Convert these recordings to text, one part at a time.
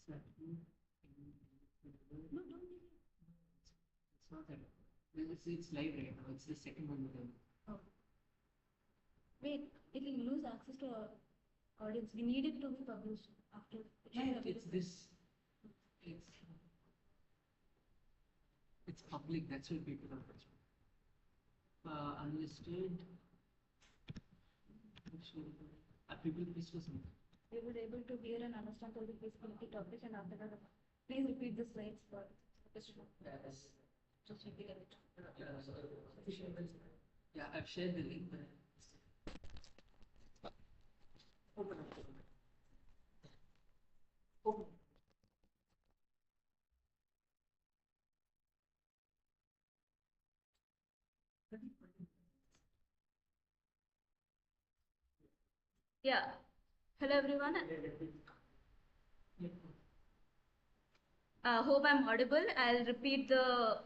No, don't delete. It's not that. It's live right now. It's the second one. Oh. Wait, it will lose access to our audience. We need it to be published after. Yeah, it's this. It's public. That's why people are watching. Unlisted. People please do something. They were able to hear and understand all the feasibility topic, and after that, please repeat the slides for question. Yes. Just repeat it. Yeah, I've shared the link. Open up. Open. Yeah. Hello everyone. Hope I'm audible. I'll repeat the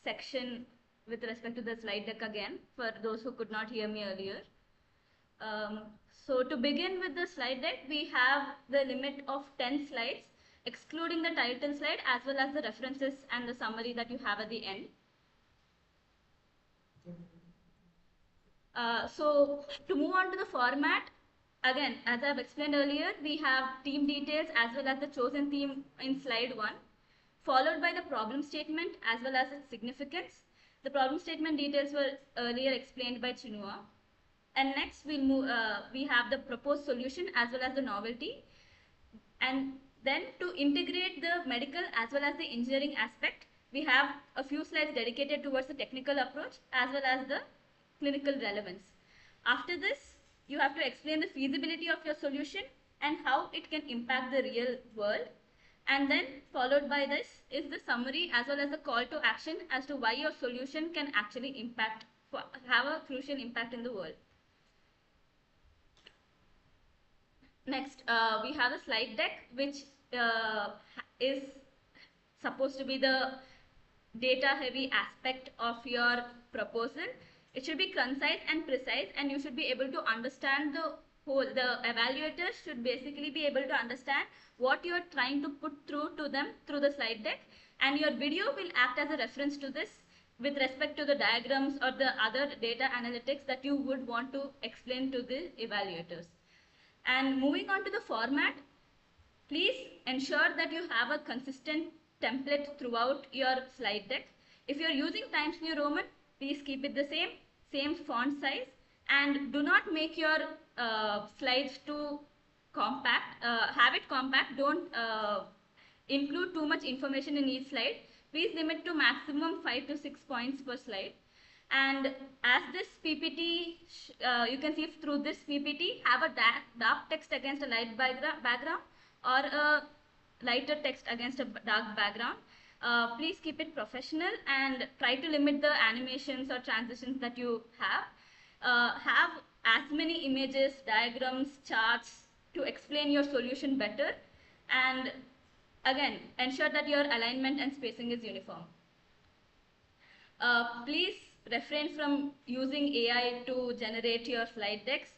section with respect to the slide deck again for those who could not hear me earlier. So to begin with the slide deck, we have the limit of 10 slides, excluding the title slide as well as the references and the summary that you have at the end. So to move on to the format, again, as I've explained earlier, we have theme details as well as the chosen theme in slide 1, followed by the problem statement as well as its significance. The problem statement details were earlier explained by Chinua. And next we'll move, we have the proposed solution as well as the novelty. And then to integrate the medical as well as the engineering aspect, we have a few slides dedicated towards the technical approach as well as the clinical relevance. After this, you have to explain the feasibility of your solution and how it can impact the real world. And then followed by this is the summary as well as the call to action as to why your solution can actually impact, have a crucial impact in the world. Next, we have a slide deck which is supposed to be the data heavy aspect of your proposal. It should be concise and precise, and you should be able to understand the whole. The evaluators should basically be able to understand what you are trying to put through to them through the slide deck, and your video will act as a reference to this with respect to the diagrams or the other data analytics that you would want to explain to the evaluators. And moving on to the format, please ensure that you have a consistent template throughout your slide deck. If you're using Times New Roman, please keep it the same font size, and do not make your slides too compact. Have it compact. Don't include too much information in each slide. Please limit to maximum 5 to 6 points per slide. And as this PPT, you can see through this PPT, have a dark text against a light background or a lighter text against a dark background. Please keep it professional and try to limit the animations or transitions that you have. Have as many images, diagrams, charts to explain your solution better. And again, ensure that your alignment and spacing is uniform. Please refrain from using AI to generate your slide decks.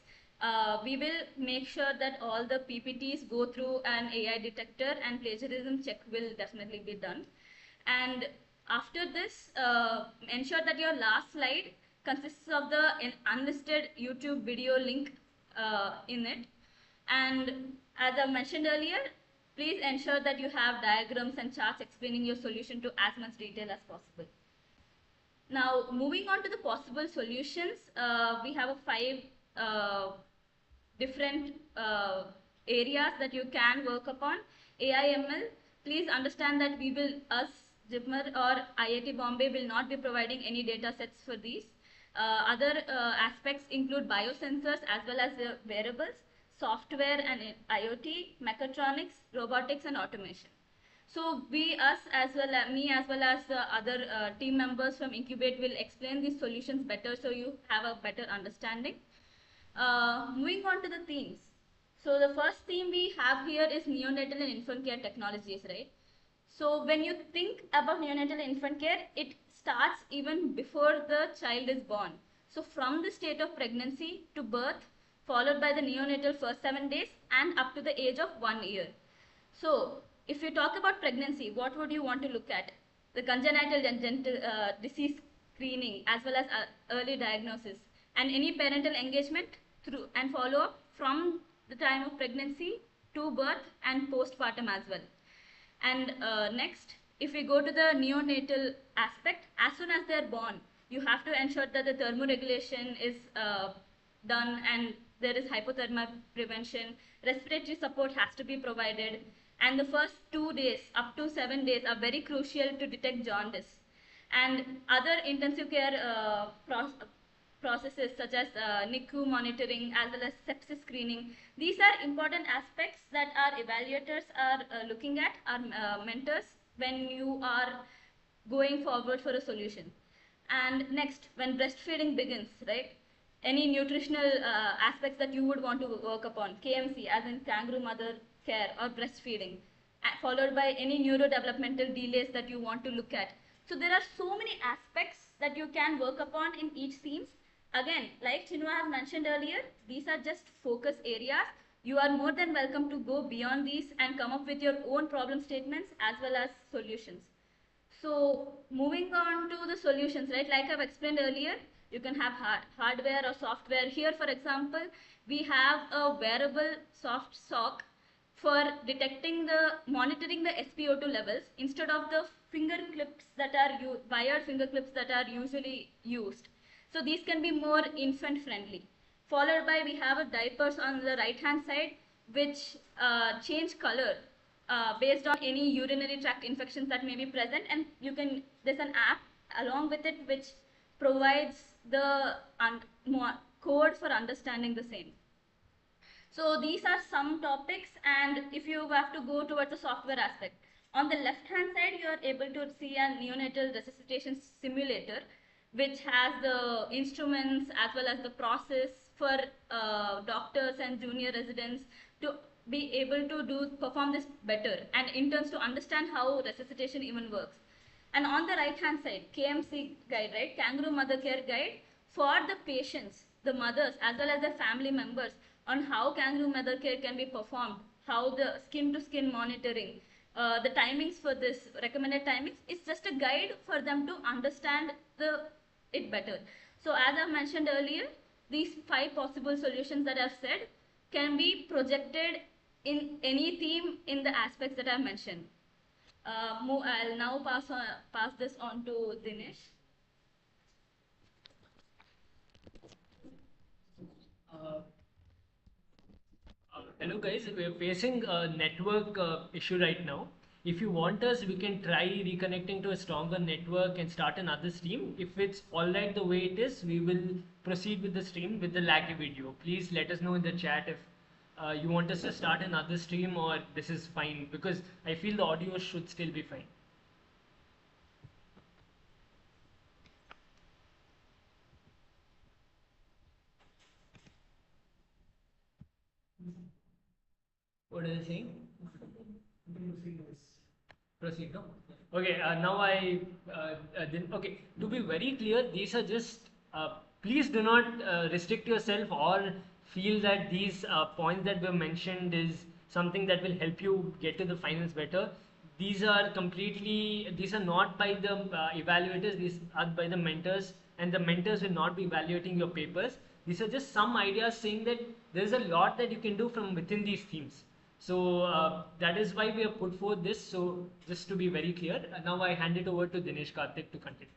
We will make sure that all the PPTs go through an AI detector, and plagiarism check will definitely be done. And after this, ensure that your last slide consists of the unlisted YouTube video link in it. And as I mentioned earlier, please ensure that you have diagrams and charts explaining your solution to as much detail as possible. Now, moving on to the possible solutions, we have 5 different areas that you can work upon. AI/ML, please understand that JIPMER or IIT-Bombay will not be providing any data sets for these. Other aspects include biosensors as well as the wearables, software and IoT, mechatronics, robotics and automation. So me as well as the other team members from InCubate will explain these solutions better so you have a better understanding. Moving on to the themes. So the first theme we have here is neonatal and infant care technologies, right? So when you think about neonatal and infant care, it starts even before the child is born. So from the state of pregnancy to birth, followed by the neonatal first 7 days and up to the age of 1 year. So if you talk about pregnancy, what would you want to look at? The congenital disease screening as well as early diagnosis, and any parental engagement through and follow up from the time of pregnancy to birth and postpartum as well. And next, if we go to the neonatal aspect, as soon as they're born, you have to ensure that the thermoregulation is done and there is hypothermia prevention. Respiratory support has to be provided. And the first 2 days, up to 7 days, are very crucial to detect jaundice. And other intensive care processes such as NICU monitoring as well as sepsis screening. These are important aspects that our evaluators are looking at, our mentors, when you are going forward for a solution. And next, when breastfeeding begins, right? Any nutritional aspects that you would want to work upon, KMC as in kangaroo mother care or breastfeeding, followed by any neurodevelopmental delays that you want to look at. So there are so many aspects that you can work upon in each themes. Again, like Chinua has mentioned earlier, these are just focus areas. You are more than welcome to go beyond these and come up with your own problem statements as well as solutions. So moving on to the solutions, right? Like I've explained earlier, you can have hardware or software. Here, for example, we have a wearable soft sock for detecting monitoring the SpO2 levels instead of the finger clips that are wired finger clips that are usually used. So these can be more infant friendly. Followed by we have a diapers on the right hand side which change color based on any urinary tract infections that may be present, and there's an app along with it which provides the code for understanding the same. So these are some topics, and if you have to go towards the software aspect, on the left hand side you are able to see a neonatal resuscitation simulator which has the instruments as well as the process for doctors and junior residents to be able to perform this better, and interns to understand how resuscitation even works. And on the right hand side, KMC guide, right, kangaroo mother care guide for the patients, the mothers as well as their family members, on how kangaroo mother care can be performed, how the skin to skin monitoring, the timings for this, recommended timings. It's just a guide for them to understand it better. So as I mentioned earlier, these 5 possible solutions that I've said can be projected in any theme in the aspects that I've mentioned. I'll now pass this on to Dinesh. Hello guys, we're facing a network issue right now. If you want us, we can try reconnecting to a stronger network and start another stream. If it's alright the way it is, we will proceed with the stream with the laggy video. Please let us know in the chat if you want us to start another stream or this is fine, because I feel the audio should still be fine. What are they saying? Proceed, no? Okay, now didn't. Okay, to be very clear, these are just. Please do not restrict yourself or feel that these points that were mentioned is something that will help you get to the finals better. These are completely. These are not by the evaluators. These are by the mentors, and the mentors will not be evaluating your papers. These are just some ideas saying that there is a lot that you can do from within these themes. So that is why we have put forth this. So just to be very clear, now I hand it over to Dinesh Karthik to continue.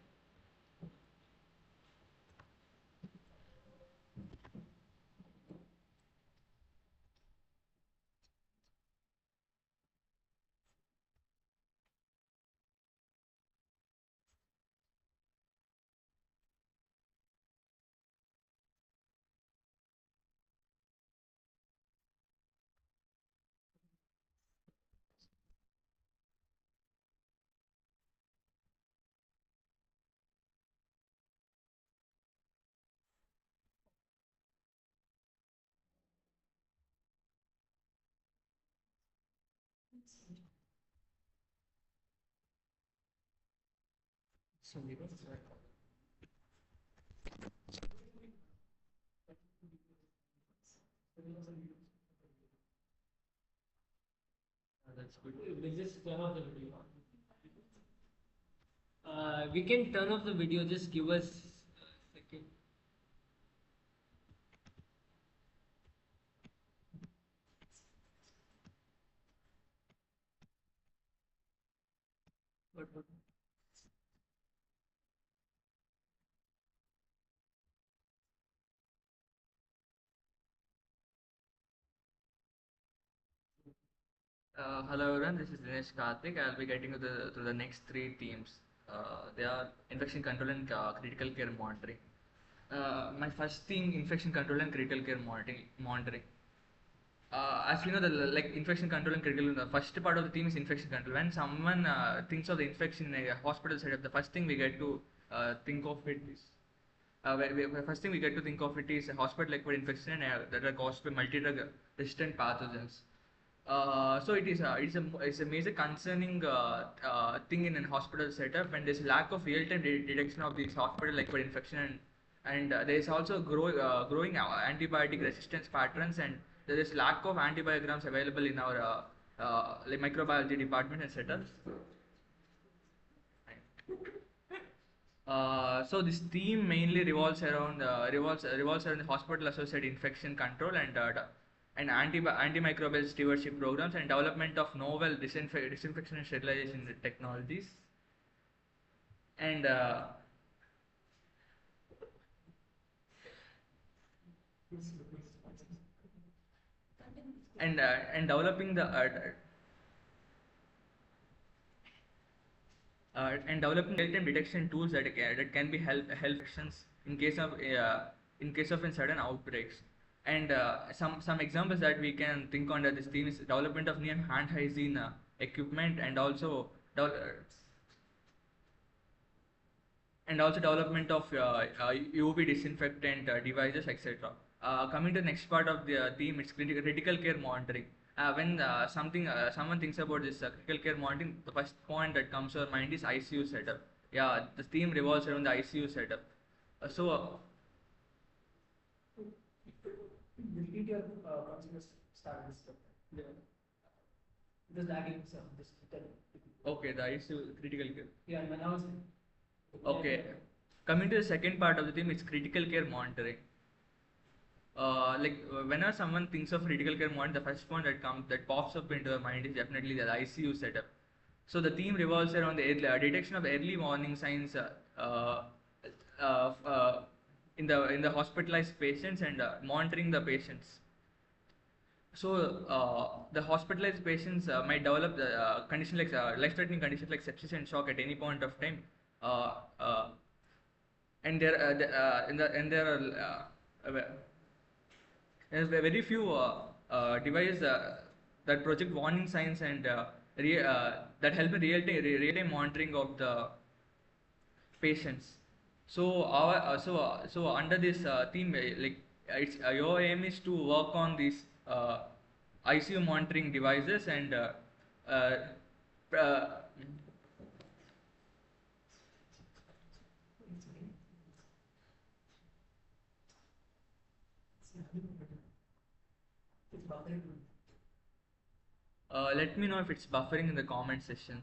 that's good. We'll just turn off the video. We can turn off the video. Just give us a second. What? Hello everyone, this is Dinesh Karthik. I'll be getting to the next three themes. They are infection control and critical care monitoring. My first theme, infection control and critical care monitoring. As we know, the like infection control and critical, the first part of the theme is infection control. When someone thinks of the infection in a hospital setup, the first thing we get to think of it is first thing we get to think of it is a hospital-acquired infection and that are caused by multi-drug resistant pathogens. So it's a major concerning thing in a hospital setup, and there's lack of real-time detection of this hospital-acquired infection, and there is also growing antibiotic resistance patterns, and there is lack of antibiograms available in our like microbiology department and setups. So this theme mainly revolves around the hospital-associated infection control and antimicrobial stewardship programs and development of novel disinfection and sterilization technologies and and developing the and developing real-time detection tools that can be help actions in case of in sudden outbreaks. And some examples that we can think under this theme is development of new hand hygiene equipment and also development of UV disinfectant devices, etc. Coming to the next part of the theme, it's critical care monitoring. When someone thinks about this critical care monitoring, the first point that comes to our mind is ICU setup. Yeah, the theme revolves around the ICU setup. Repeat your continuous start this stuff. Yeah. It is lagging some this. Okay, the ICU critical care. Yeah, now it's okay. Coming to the second part of the theme, it's critical care monitoring. Whenever someone thinks of critical care monitoring, the first point that pops up into the mind is definitely the ICU setup. So the theme revolves around the detection of early warning signs in the hospitalized patients and monitoring the patients. So the hospitalized patients might develop the condition like life-threatening conditions like sepsis and shock at any point of time, and there are there's very few devices that project warning signs and that help in real-time monitoring of the patients. So so under this theme, it's your aim is to work on these ICU monitoring devices and uh, let me know if it's buffering in the comment section.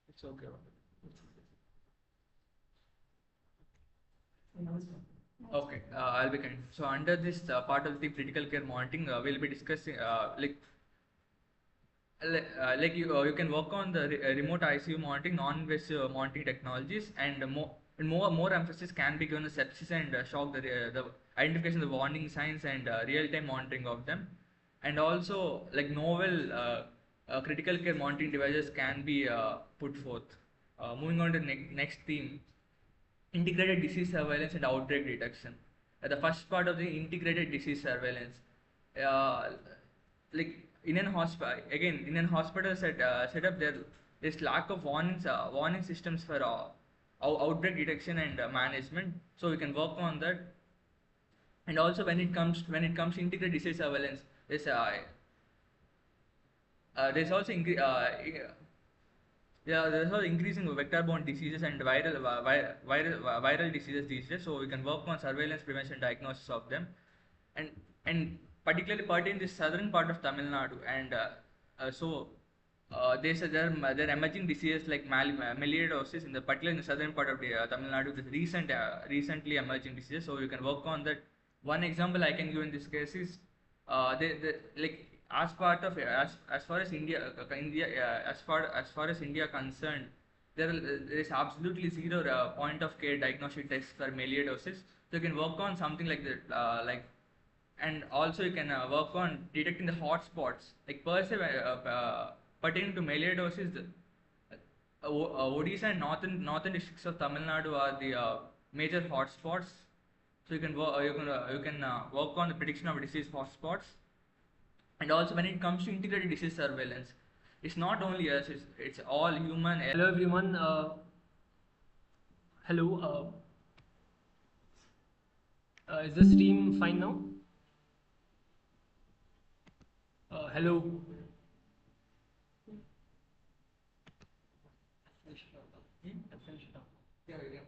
It's okay. Okay, I'll be kind. So under this part of the critical care monitoring, we'll be discussing you can work on the remote ICU monitoring, non-invasive monitoring technologies, and more emphasis can be given to sepsis and shock, the identification of the warning signs and real-time monitoring of them, and also like novel critical care monitoring devices can be put forth. Moving on to the next theme, integrated disease surveillance and outbreak detection. The first part of the integrated disease surveillance, uh, like in an hospital setup, there's lack of warning systems for outbreak detection and management. So we can work on that. And also when it comes to integrated disease surveillance, there's also Yeah, there's an increasing vector-borne diseases and viral diseases these days. So we can work on surveillance, prevention, diagnosis of them, and and particularly pertain this southern part of Tamil Nadu. And there are emerging diseases like melioidosis in the particular in the southern part of the Tamil Nadu. This recently emerging diseases. So you can work on that. One example I can give in this case is like as part of as far as as India concerned, there is absolutely zero point of care diagnostic test for melioidosis. So you can work on something like that, and also you can work on detecting the hotspots like per se pertaining to melioidosis. Odisha and northern districts of Tamil Nadu are the major hotspots. So you can work on the prediction of disease hotspots. And also when it comes to integrated disease surveillance, it's not only us, it's all human. Hello everyone. Hello. Is the stream fine now? Hello. Yeah, yeah.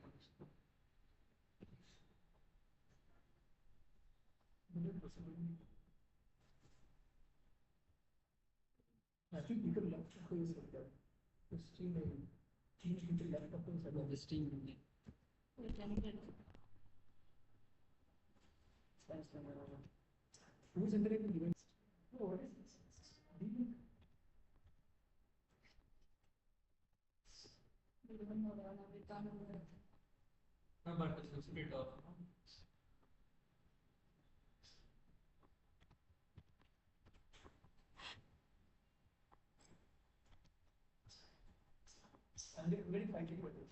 I think people left the stream. People left the stream. Who's interacting with events? Oh, what is this? No, but it's a bit of. And they're very fighting with it.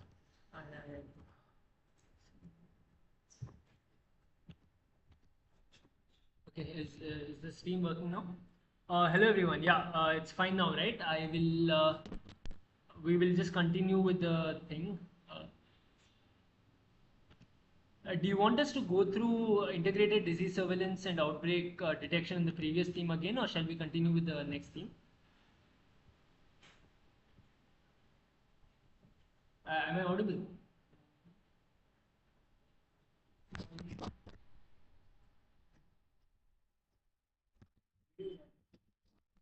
Okay, is the stream working now? Hello everyone. Yeah, it's fine now, right? I will. We will just continue with the thing. Do you want us to go through integrated disease surveillance and outbreak detection in the previous theme again, or shall we continue with the next theme? Am I audible?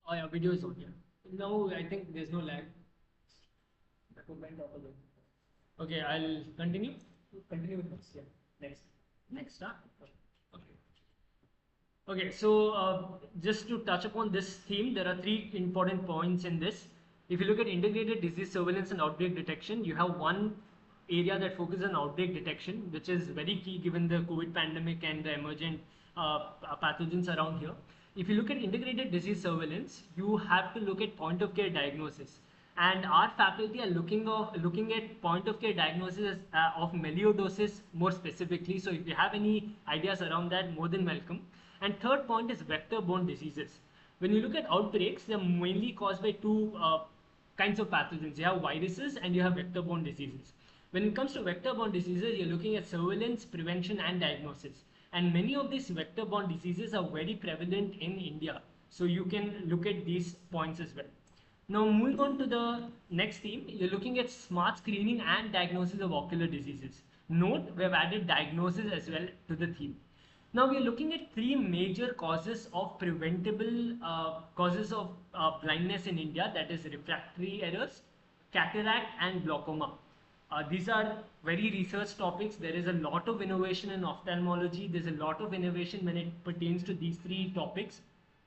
Oh yeah, video is on here. Now I think there's no lag. Okay, I'll continue. Continue with next. Yeah, next. Next, huh? Okay. Okay, so just to touch upon this theme, there are three important points in this. If you look at integrated disease surveillance and outbreak detection, you have one area that focuses on outbreak detection, which is very key given the COVID pandemic and the emergent pathogens around here. If you look at integrated disease surveillance, you have to look at point of care diagnosis. And our faculty are looking at point of care diagnosis of melioidosis more specifically. So if you have any ideas around that, more than welcome. And third point is vector-borne diseases. When you look at outbreaks, they're mainly caused by two kinds of pathogens. You have viruses and you have vector-borne diseases. When it comes to vector-borne diseases, you're looking at surveillance, prevention, and diagnosis. And many of these vector-borne diseases are very prevalent in India. So you can look at these points as well. Now moving on to the next theme, you're looking at smart screening and diagnosis of ocular diseases. Note, we have added diagnosis as well to the theme. Now we are looking at three major causes of preventable causes of blindness in India, that is refractory errors, cataract and glaucoma. These are very research topics. There is a lot of innovation in ophthalmology. There's a lot of innovation when it pertains to these three topics.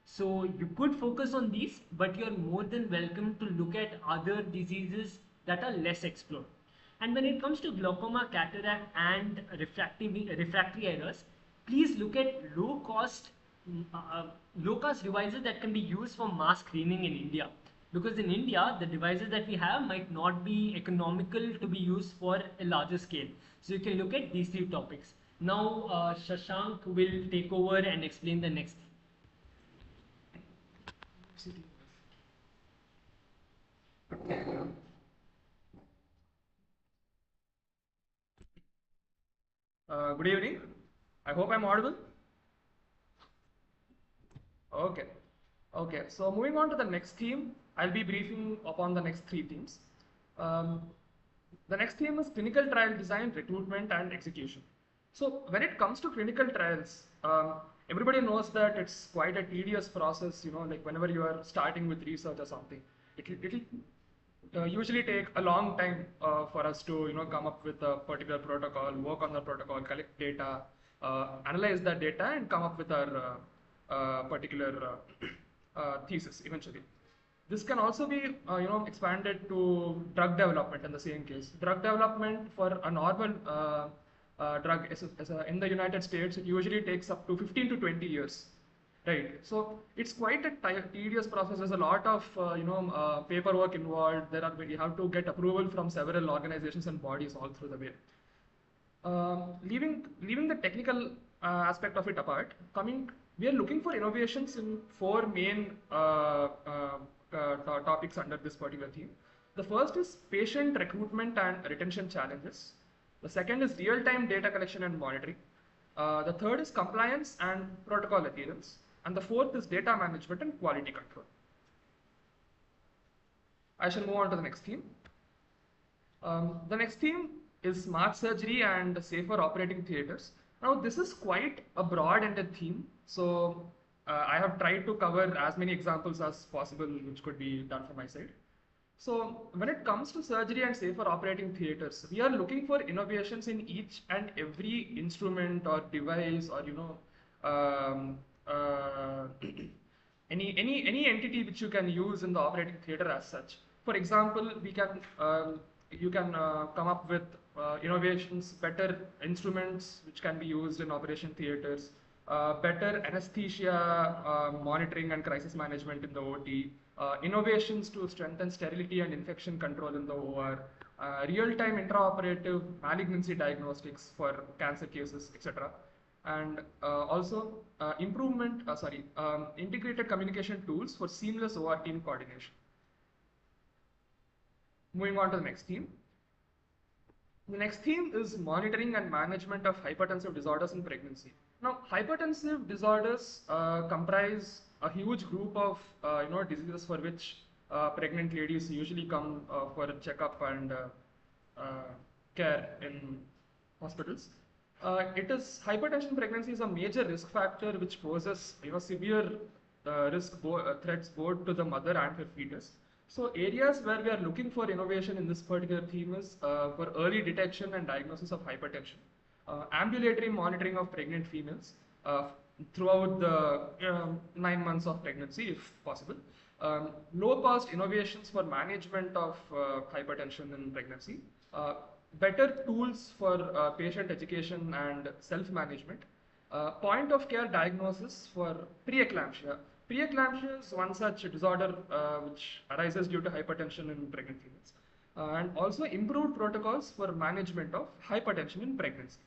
So you could focus on these, but you're more than welcome to look at other diseases that are less explored. And when it comes to glaucoma, cataract and refractory errors, please look at low cost devices that can be used for mass screening in India. Because in India, the devices that we have might not be economical to be used for a larger scale. So you can look at these three topics. Now, Shashank will take over and explain the next. Good evening. I hope I'm audible. Okay. So moving on to the next theme, I'll be briefing upon the next three themes. Um, the next theme is clinical trial design, recruitment, and execution. So when it comes to clinical trials, everybody knows that it's quite a tedious process. Like whenever you are starting with research or something, it'll usually take a long time for us to come up with a particular protocol, work on the protocol, collect data, analyze that data, and come up with our particular thesis eventually. This can also be expanded to drug development in the same case. Drug development for a normal drug in the United States, it usually takes up to 15 to 20 years. Right. So it's quite a tedious process. There's a lot of paperwork involved. You have to get approval from several organizations and bodies all through the way. Leaving the technical aspect of it apart, we are looking for innovations in four main topics under this particular theme. The first is patient recruitment and retention challenges. The second is real-time data collection and monitoring. The third is compliance and protocol adherence. And the fourth is data management and quality control. I shall move on to the next theme. The next theme is smart surgery and safer operating theaters. Now, this is quite a broad-ended theme. So I have tried to cover as many examples as possible, which could be done from my side. So when it comes to surgery and safer operating theaters, we are looking for innovations in each and every instrument or device or any entity which you can use in the operating theater as such. For example, you can come up with innovations, better instruments which can be used in operation theaters, better anesthesia monitoring and crisis management in the OT, innovations to strengthen sterility and infection control in the OR, real-time intraoperative malignancy diagnostics for cancer cases, etc. And also integrated communication tools for seamless OR team coordination. Moving on to the next theme. The next theme is monitoring and management of hypertensive disorders in pregnancy. Now, hypertensive disorders comprise a huge group of diseases for which pregnant ladies usually come for a checkup and care in hospitals. Hypertension pregnancy is a major risk factor which poses severe threats both to the mother and her fetus. So areas where we are looking for innovation in this particular theme is for early detection and diagnosis of hypertension, ambulatory monitoring of pregnant females throughout the 9 months of pregnancy if possible, low-cost innovations for management of hypertension in pregnancy, better tools for patient education and self-management, point-of-care diagnosis for preeclampsia. Preeclampsia is one such disorder which arises due to hypertension in pregnant females, and also improved protocols for management of hypertension in pregnancy.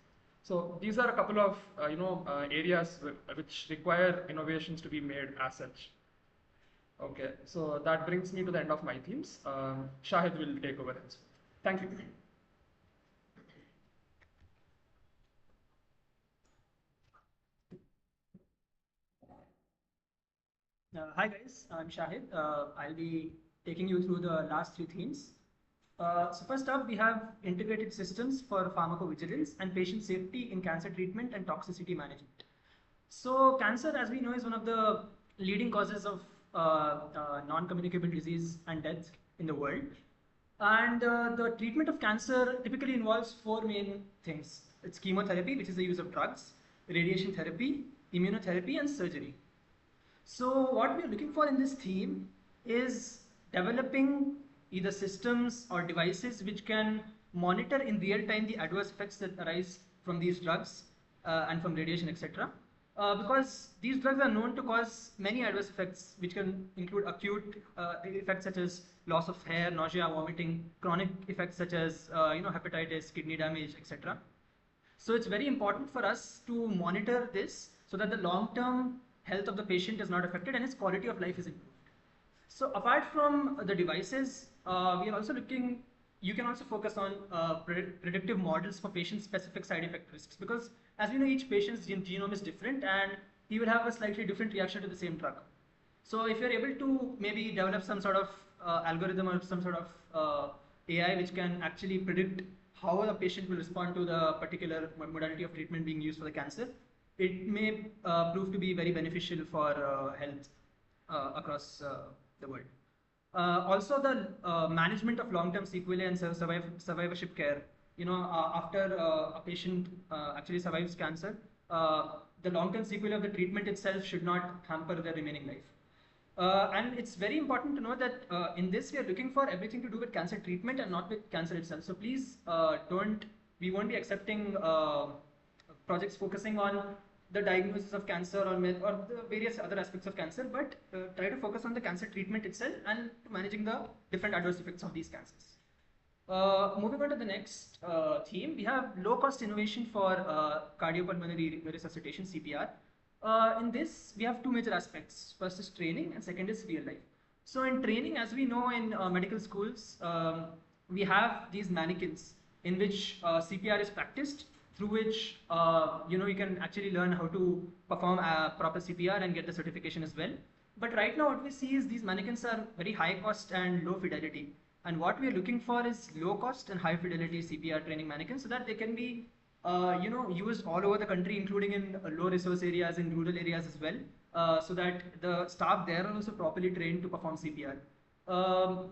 So these are a couple of areas which require innovations to be made as such. Okay, so that brings me to the end of my themes. Shahid will take over. Thank you. Hi guys, I'm Shahid. I'll be taking you through the last three themes. So first up, we have integrated systems for pharmacovigilance and patient safety in cancer treatment and toxicity management. So cancer, as we know, is one of the leading causes of non-communicable disease and death in the world. And the treatment of cancer typically involves four main things. It's chemotherapy, which is the use of drugs, radiation therapy, immunotherapy, and surgery. So what we are looking for in this theme is developing either systems or devices which can monitor in real time the adverse effects that arise from these drugs and from radiation, etc. Because these drugs are known to cause many adverse effects, which can include acute effects such as loss of hair, nausea, vomiting, chronic effects such as hepatitis, kidney damage, etc. So it's very important for us to monitor this so that the long-term health of the patient is not affected and his quality of life is improved. So apart from the devices, we are also looking, you can also focus on predictive models for patient-specific side effect risks, because as we know, each patient's genome is different and he will have a slightly different reaction to the same drug. So if you're able to maybe develop some sort of algorithm or some sort of AI which can actually predict how a patient will respond to the particular modality of treatment being used for the cancer, it may prove to be very beneficial for health across the world. Also, the management of long-term sequelae and survivorship care. After a patient actually survives cancer, the long-term sequelae of the treatment itself should not hamper their remaining life. And it's very important to know that in this we are looking for everything to do with cancer treatment and not with cancer itself. So please we won't be accepting projects focusing on the diagnosis of cancer or the various other aspects of cancer, but try to focus on the cancer treatment itself and managing the different adverse effects of these cancers. Moving on to the next theme, we have low-cost innovation for cardiopulmonary resuscitation, CPR. In this, we have two major aspects. First is training and second is real life. So in training, as we know in medical schools, we have these mannequins in which CPR is practiced, through which you can actually learn how to perform proper CPR and get the certification as well. But right now what we see is these mannequins are very high cost and low fidelity. And what we are looking for is low cost and high fidelity CPR training mannequins so that they can be used all over the country, including in low resource areas, in rural areas as well, so that the staff there are also properly trained to perform CPR.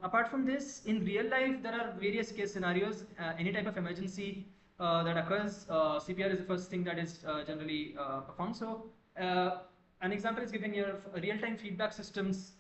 Apart from this, in real life, there are various case scenarios. Any type of emergency that occurs, CPR is the first thing that is generally performed. So an example is given here. Real-time feedback systems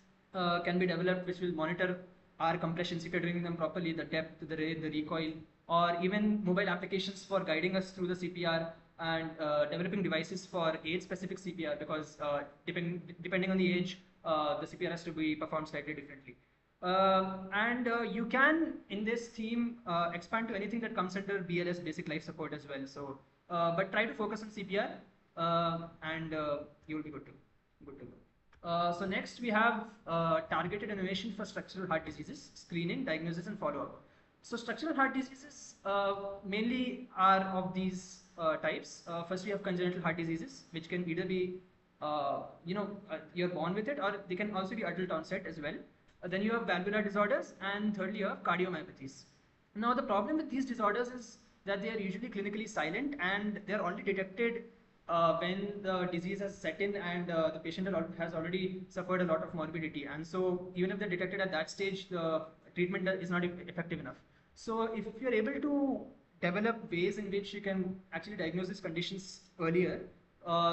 can be developed which will monitor our compressions if you're doing them properly, the depth, the rate, the recoil, or even mobile applications for guiding us through the CPR and developing devices for age-specific CPR because depending on the age, the CPR has to be performed slightly differently. You can, in this theme, expand to anything that comes under BLS, basic life support as well. So, but try to focus on CPR and you will be good to go. So next we have targeted innovation for structural heart diseases, screening, diagnosis and follow-up. So structural heart diseases mainly are of these types. First we have congenital heart diseases, which can either be, you're born with it, or they can also be adult onset as well. Then you have valvular disorders, and thirdly you have cardiomyopathies. Now the problem with these disorders is that they are usually clinically silent and they are only detected when the disease has set in and the patient has already suffered a lot of morbidity. And so even if they're detected at that stage, the treatment is not effective enough. So if you're able to develop ways in which you can actually diagnose these conditions earlier,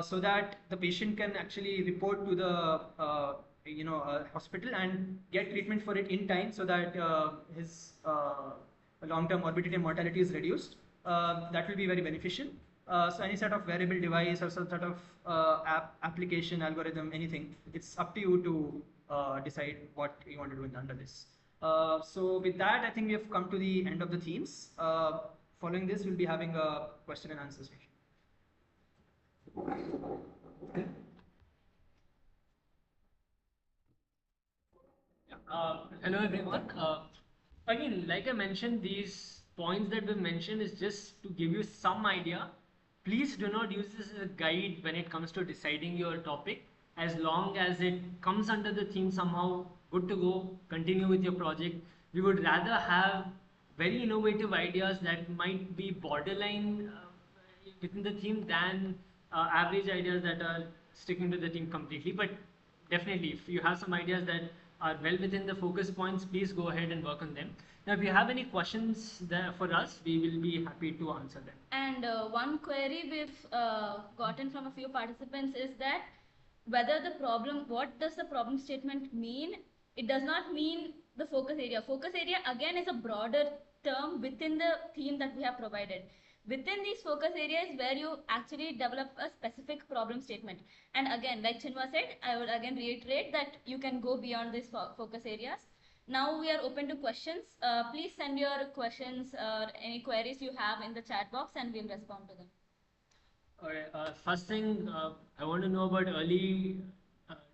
so that the patient can actually report to the hospital and get treatment for it in time, so that his long-term morbidity and mortality is reduced, that will be very beneficial. So any sort of wearable device or some sort of application, algorithm, anything, it's up to you to decide what you want to do under this. So with that, I think we have come to the end of the themes. Following this, we'll be having a question and answer session. Hello everyone. Again, like I mentioned, these points that we mentioned is just to give you some idea. Please do not use this as a guide when it comes to deciding your topic. As long as it comes under the theme somehow, good to go, continue with your project. We would rather have very innovative ideas that might be borderline within the theme than average ideas that are sticking to the theme completely. But definitely, if you have some ideas that are well within the focus points, please go ahead and work on them. Now, if you have any questions there for us, we will be happy to answer them. And one query we've gotten from a few participants is that whether the problem, what does the problem statement mean? It does not mean the focus area. Focus area again is a broader term within the theme that we have provided. Within these focus areas where you actually develop a specific problem statement. And again, like Chinua said, I would again reiterate that you can go beyond these focus areas. Now we are open to questions. Please send your questions or any queries you have in the chat box and we'll respond to them. Alright, first thing I want to know about early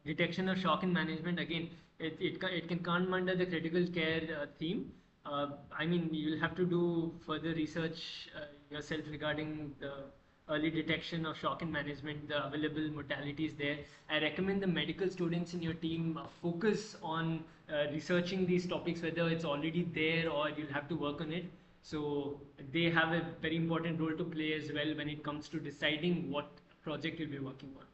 detection of shock in management. Again, it can come under the critical care theme. I mean, you'll have to do further research yourself regarding the early detection of shock and management, the available modalities there. I recommend the medical students in your team focus on researching these topics, whether it's already there or you'll have to work on it. So they have a very important role to play as well when it comes to deciding what project you'll be working on.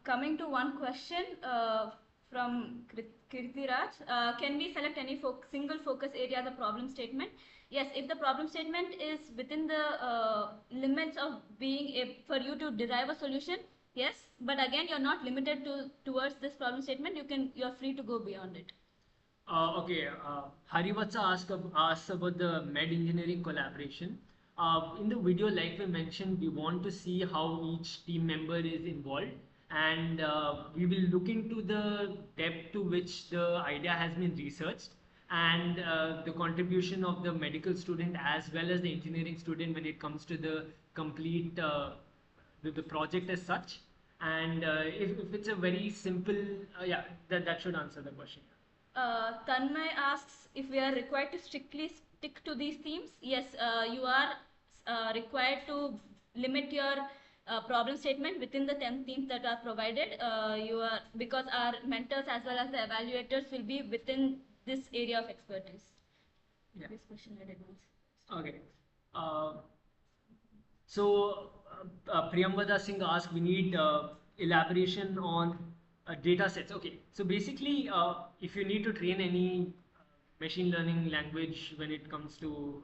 Coming to one question from Kirtiraj, can we select any single focus area as a problem statement? Yes, if the problem statement is within the limits of being for you to derive a solution, yes. But again, you're not limited towards this problem statement. You're free to go beyond it. Okay, Harivatsa asked about the med engineering collaboration. In the video, like we mentioned, we want to see how each team member is involved, and we will look into the depth to which the idea has been researched, and the contribution of the medical student as well as the engineering student when it comes to the complete the project as such. And if it's a very simple, yeah, that should answer the question. Tanmay asks if we are required to strictly stick to these themes. Yes, you are required to limit your problem statement within the 10 themes that are provided. Because our mentors as well as the evaluators will be within this area of expertise. Yeah. This question I did not. Okay. So Priyambada Singh asked, we need elaboration on data sets. Okay, so basically, if you need to train any machine learning language when it comes to,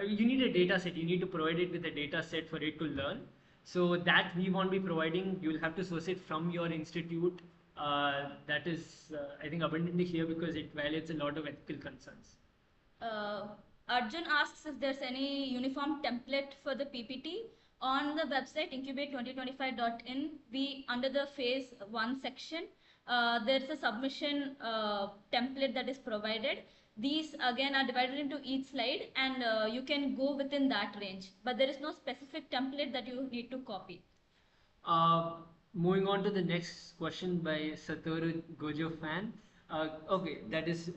you need a data set. You need to provide it with a data set for it to learn. So that we won't be providing. You will have to source it from your institute. That is, I think, abundantly clear because it violates a lot of ethical concerns. Arjun asks if there's any uniform template for the PPT. On the website InCubate2025.in, we under the phase 1 section, there's a submission template that is provided. These again are divided into each slide, and you can go within that range, but there is no specific template that you need to copy. Moving on to the next question by Satoru Gojo fan. Okay, that is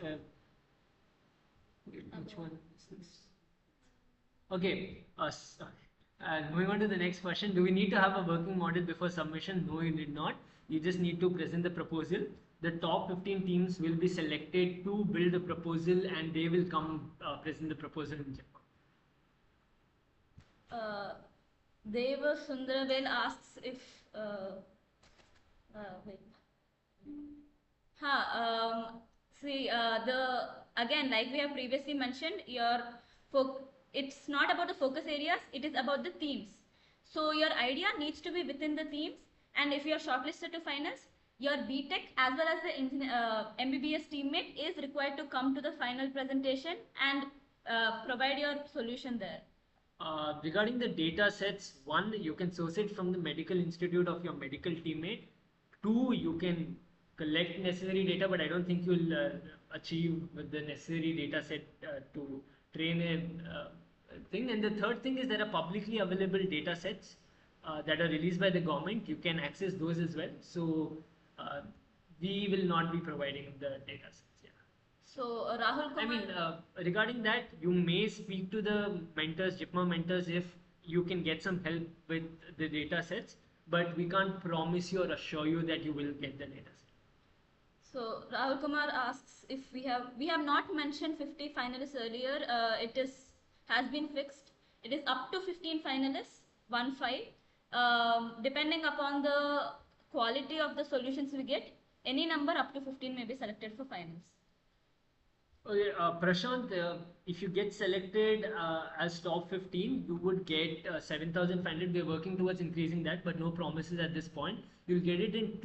which one is this? Okay, and moving on to the next question, do we need to have a working model before submission? No, you did not. You just need to present the proposal. The top 15 teams will be selected to build a proposal, and they will come present the proposal in JIPMER. Deva Sundravel asks if wait. Again, like we have previously mentioned, it's not about the focus areas, it is about the themes. So your idea needs to be within the themes, and if you are shortlisted to finals, your BTech as well as the MBBS teammate is required to come to the final presentation and provide your solution there. Regarding the data sets, one, you can source it from the medical institute of your medical teammate. Two, you can collect necessary data, but I don't think you'll achieve the necessary data set to train a thing. And the third thing is there are publicly available data sets that are released by the government. You can access those as well. So we will not be providing the data sets. Yeah. So Rahul Kumar, I mean, regarding that, you may speak to the mentors, JIPMER mentors, if you can get some help with the data sets, but we can't promise you or assure you that you will get the data set. So Rahul Kumar asks if we have not mentioned 50 finalists earlier. It has been fixed. It is up to 15 finalists, 15. Depending upon the quality of the solutions we get, any number up to 15 may be selected for finals. Okay, Prashant, if you get selected as top 15, you would get 7,500. We're working towards increasing that, but no promises at this point. You'll get it in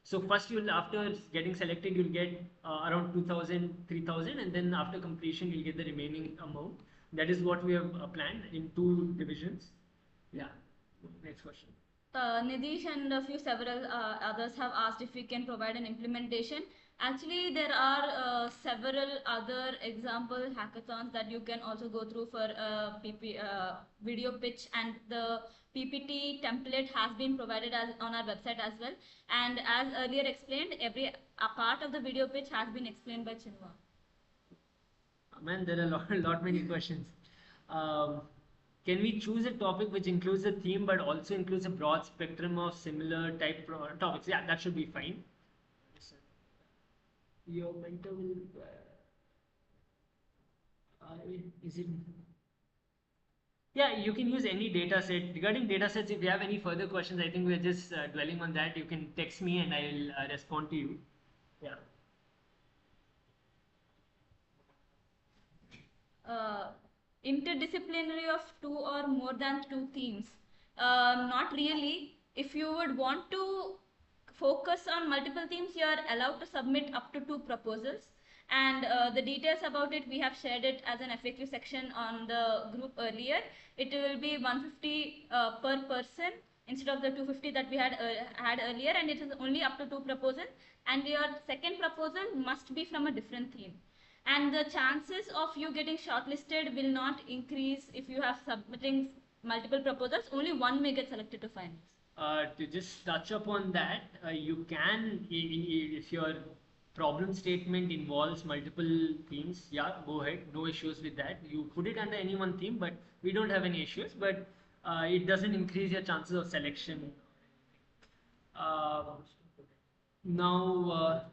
so first after getting selected, you'll get around 2,000, 3,000, and then after completion, you'll get the remaining amount. That is what we have planned in 2 divisions. Yeah, next question. Nidish and several others have asked if we can provide an implementation. Actually, there are several other example hackathons that you can also go through for video pitch, and the PPT template has been provided on our website as well. And as earlier explained, every part of the video pitch has been explained by Chinua. Man, there are lot many questions. Um, can we choose a topic which includes a theme but also includes a broad spectrum of similar type topics? Yeah, that should be fine. Your mentor will. Is it? Yeah, you can use any data set. Regarding data sets, if you have any further questions, I think we're just dwelling on that. You can text me and I'll respond to you. Yeah. uh, interdisciplinary of two or more than two themes? Not really. If you would want to focus on multiple themes, you are allowed to submit up to two proposals. And the details about it, we have shared it as an FAQ section on the group earlier. It will be 150 per person instead of the 250 that we had earlier, and it is only up to two proposals. And your second proposal must be from a different theme, and the chances of you getting shortlisted will not increase if you have submitting multiple proposals. Only one may get selected to finals. To just touch upon that, you can, if your problem statement involves multiple themes, yeah, go ahead, no issues with that. You put it under any one theme, but we don't have any issues, but it doesn't increase your chances of selection. Uh, now,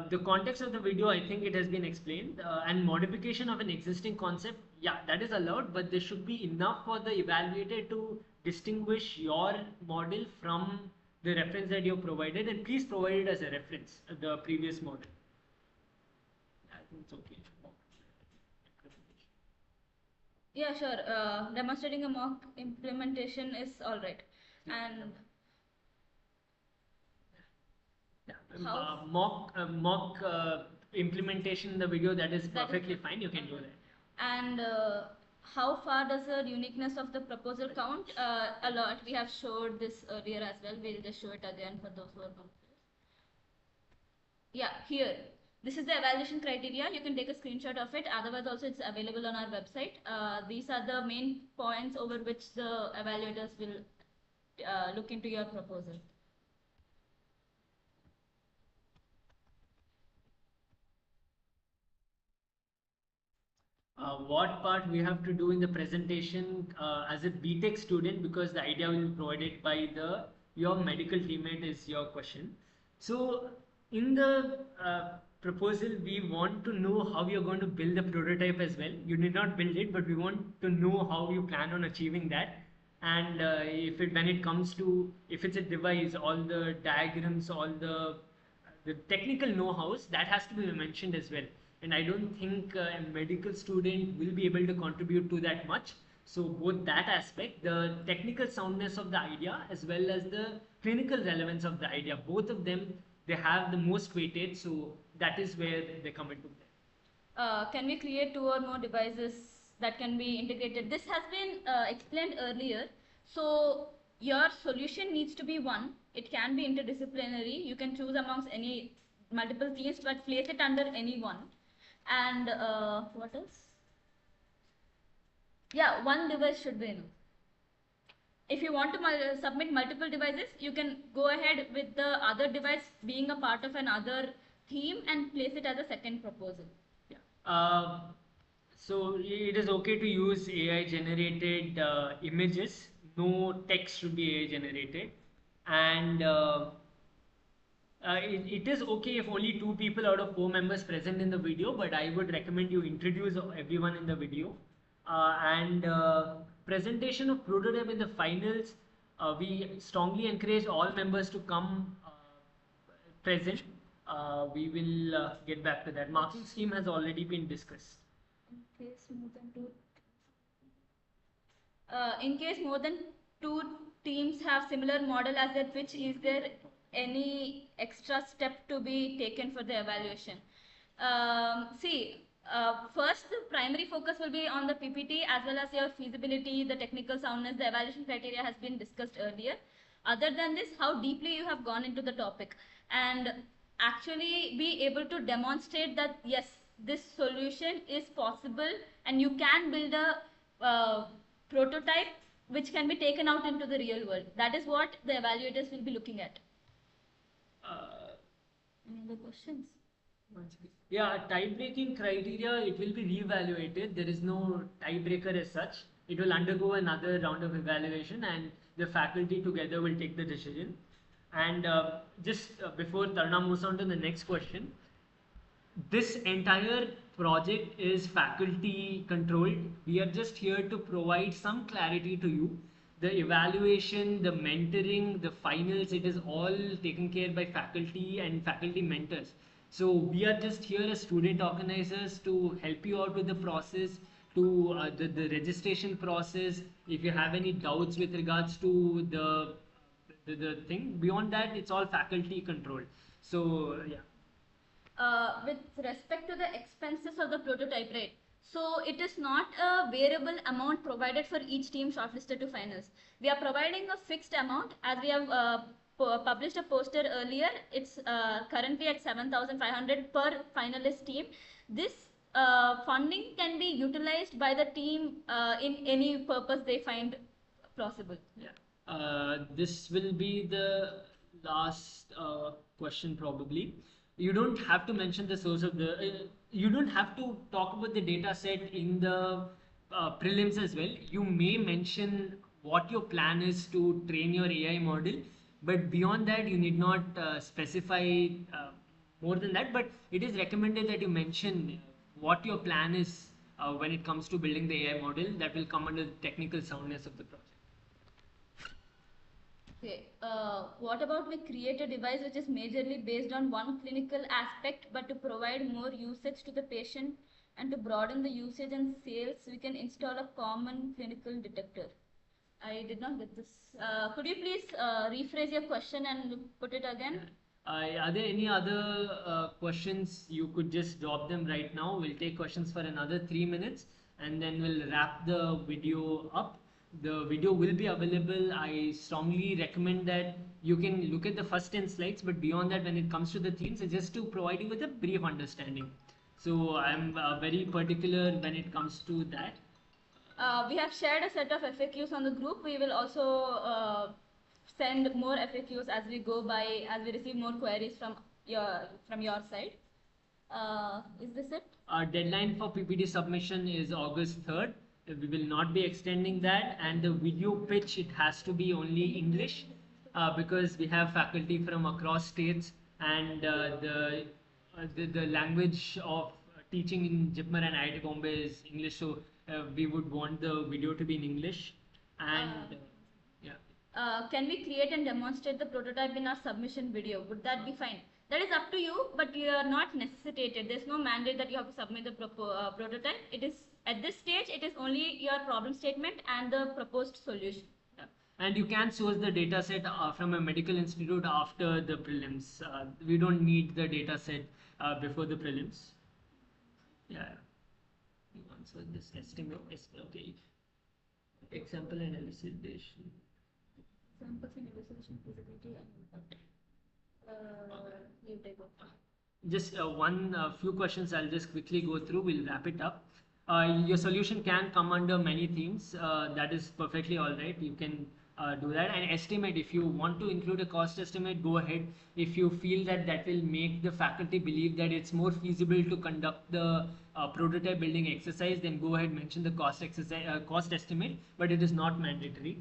the context of the video, I think it has been explained, and modification of an existing concept, yeah, that is allowed, but there should be enough for the evaluator to distinguish your model from the reference that you provided, and please provide it as a reference, the previous model. I think it's okay. Yeah, sure. Demonstrating a mock implementation is all right. And mock implementation in the video, that is perfectly fine. You can do that. And how far does the uniqueness of the proposal count? A lot. We have showed this earlier as well. We'll just show it again for those who are confused. Yeah, here. This is the evaluation criteria. You can take a screenshot of it. Otherwise, also it's available on our website. These are the main points over which the evaluators will look into your proposal. What part we have to do in the presentation as a BTech student, because the idea will be provided by your medical teammate is your question. So in the proposal, we want to know how you're going to build the prototype as well. You did not build it, but we want to know how you plan on achieving that. And when it comes to, if it's a device, all the diagrams, all the technical know-hows, that has to be mentioned as well. And I don't think a medical student will be able to contribute to that much. So both that aspect, the technical soundness of the idea as well as the clinical relevance of the idea, both of them, they have the most weightage. So that is where they come into play. Can we create two or more devices that can be integrated? This has been explained earlier. So your solution needs to be one. It can be interdisciplinary. You can choose amongst any multiple themes, but place it under any one. And what else? Yeah, one device should be enough. If you want to submit multiple devices, you can go ahead with the other device being a part of another theme and place it as a second proposal. Yeah. So it is okay to use AI generated images. No text should be AI generated. And it is okay if only 2 people out of 4 members present in the video, but I would recommend you introduce everyone in the video. Presentation of prototype in the finals, we strongly encourage all members to come present. We will get back to that. Marking scheme has already been discussed. In case more than 2 teams have similar model as that, which is there any extra step to be taken for the evaluation? First, the primary focus will be on the PPT as well as your feasibility, the technical soundness, the evaluation criteria has been discussed earlier. Other than this, how deeply you have gone into the topic and actually be able to demonstrate that yes, this solution is possible and you can build a prototype which can be taken out into the real world. That is what the evaluators will be looking at. Any other questions? Yeah, tie-breaking criteria, it will be reevaluated. There is no tiebreaker as such. It will undergo another round of evaluation and the faculty together will take the decision. And just before Tarna moves on to the next question, this entire project is faculty controlled. We are just here to provide some clarity to you. The evaluation, the mentoring, the finals, it is all taken care by faculty and faculty mentors. So we are just here as student organizers to help you out with the process, to the registration process. If you have any doubts with regards to the thing, beyond that, it's all faculty controlled. So yeah. With respect to the expenses of the prototype, right? So it is not a variable amount provided for each team shortlisted to finals. We are providing a fixed amount as we have published a poster earlier. It's currently at 7,500 per finalist team. This funding can be utilized by the team in any purpose they find plausible. Yeah. This will be the last question probably. You don't have to mention the source of the, you don't have to talk about the data set in the prelims as well. You may mention what your plan is to train your AI model, but beyond that, you need not specify more than that. But it is recommended that you mention what your plan is when it comes to building the AI model. That will come under the technical soundness of the project. Okay, what about we create a device which is majorly based on one clinical aspect, but to provide more usage to the patient and to broaden the usage and sales, we can install a common clinical detector. I did not get this. Could you please rephrase your question and put it again? Are there any other questions? You could just drop them right now. We'll take questions for another 3 minutes and then we'll wrap the video up. The video will be available. I strongly recommend that you can look at the first 10 slides, but beyond that, when it comes to the themes, it's just to provide you with a brief understanding. So I'm very particular when it comes to that. We have shared a set of FAQs on the group. We will also send more FAQs as we go by, as we receive more queries from your side. Is this it? Our deadline for PPT submission is August 3rd. We will not be extending that, and the video pitch, it has to be only English because we have faculty from across states, and the language of teaching in JIPMER and IIT-Bombay is English, so we would want the video to be in English. And can we create and demonstrate the prototype in our submission video? Would that be fine? That is up to you, but you are not necessitated. There's no mandate that you have to submit the prototype. It is at this stage, it is only your problem statement and the proposed solution. Yeah. And you can source the data set from a medical institute after the prelims. We don't need the data set before the prelims. Yeah. You answer this estimate. Okay. Example and elucidation. Examples and elucidation, feasibility and impact. You take over. Just few questions I'll just quickly go through. We'll wrap it up. Your solution can come under many themes. That is perfectly all right. You can do that. And estimate, if you want to include a cost estimate, go ahead. If you feel that that will make the faculty believe that it's more feasible to conduct the prototype building exercise, then go ahead, mention the cost estimate, but it is not mandatory.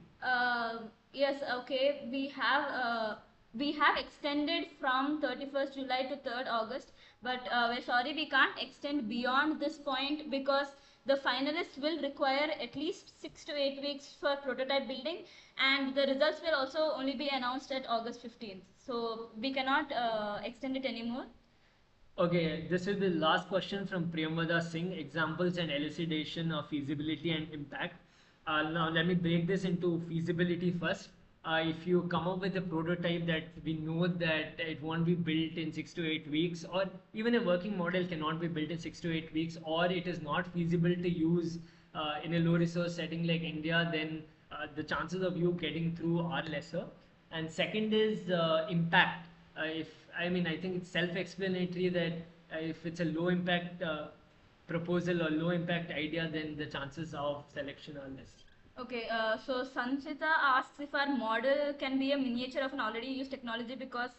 Yes, okay. We have extended from 31st July to 3rd August, but we're sorry we can't extend beyond this point because the finalists will require at least 6 to 8 weeks for prototype building, and the results will also only be announced at August 15th. So we cannot extend it anymore. Okay, this is the last question from Priyamvada Singh, examples and elucidation of feasibility and impact. Now let me break this into feasibility first. If you come up with a prototype that we know that it won't be built in 6 to 8 weeks, or even a working model cannot be built in 6 to 8 weeks, or it is not feasible to use in a low resource setting like India, then the chances of you getting through are lesser. And second is impact. I think it's self-explanatory that if it's a low impact proposal or low impact idea, then the chances of selection are less. Okay, so Sanchita asks if our model can be a miniature of an already used technology because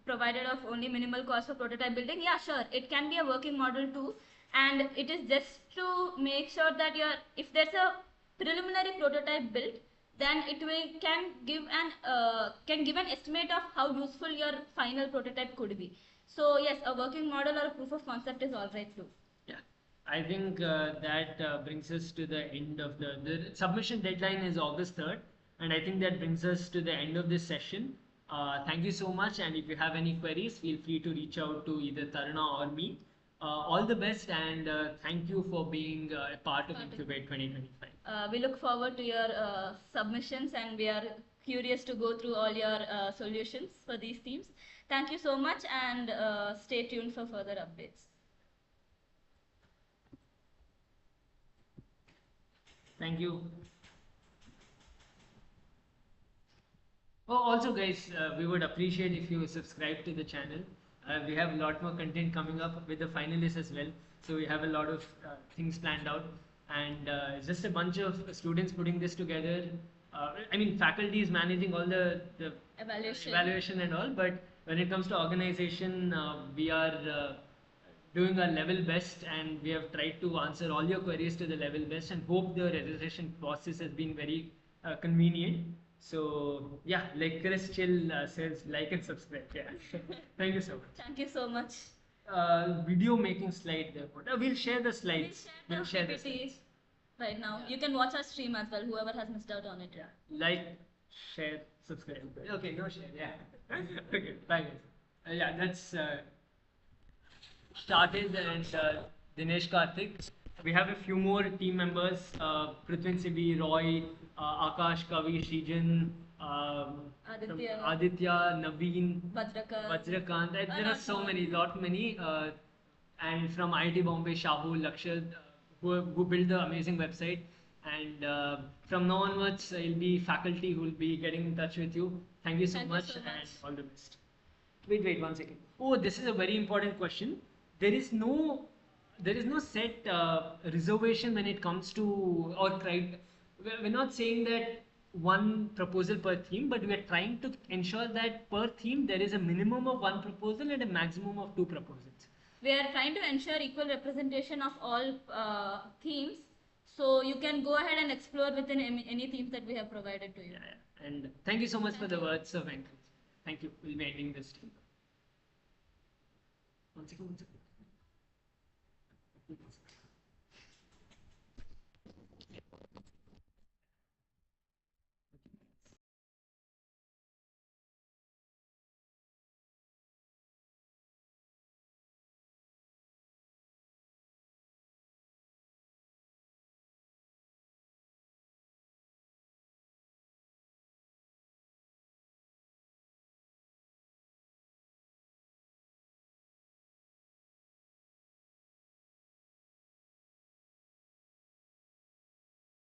provided of only minimal cost for prototype building, yeah, sure, it can be a working model too. And it is just to make sure that if there's a preliminary prototype built, then it can give an estimate of how useful your final prototype could be. So yes, a working model or a proof of concept is all right too. Yeah, I think that brings us to the end of the submission deadline is August 3rd, and I think that brings us to the end of this session. Thank you so much, and if you have any queries, feel free to reach out to either Taruna or me. All the best, and thank you for being a part of InCubate 2025. We look forward to your submissions, and we are curious to go through all your solutions for these themes. Thank you so much, and stay tuned for further updates. Thank you. Oh, also guys, we would appreciate if you subscribe to the channel. We have a lot more content coming up with the finalists as well. So we have a lot of things planned out, and it's just a bunch of students putting this together. I mean, faculty is managing all the evaluation and all, but when it comes to organization, we are doing our level best, and we have tried to answer all your queries to the level best, and hope the registration process has been very convenient. So yeah, like Chris Chill says, like and subscribe. Yeah. Thank you so much. Thank you so much. Video making slide there. We'll share the slides. We'll share the PPTs right now. Yeah. You can watch our stream as well, whoever has missed out on it. Yeah. Like, share, subscribe. Okay, no share. Yeah. Okay, bye guys. Yeah, that's started, and Dinesh Karthik. We have a few more team members, Prithvin Sibi, Roy, Akash, Kavi, Srijan, Aditya, Naveen, Vajrakant. There are so many, many. And from IIT-Bombay, Shahul, Lakshad, who built the amazing website. And from now onwards, it'll be faculty who will be getting in touch with you. Thank you so much, and all the best. Wait, 1 second. Oh, this is a very important question. There is no set reservation when it comes to, or we're not saying that one proposal per theme, but we are trying to ensure that per theme there is a minimum of 1 proposal and a maximum of 2 proposals. We are trying to ensure equal representation of all themes, so you can go ahead and explore within any themes that we have provided to you. Yeah. And thank you so much for the words of encouragement. Thank you. We'll be ending this stream. 1 second.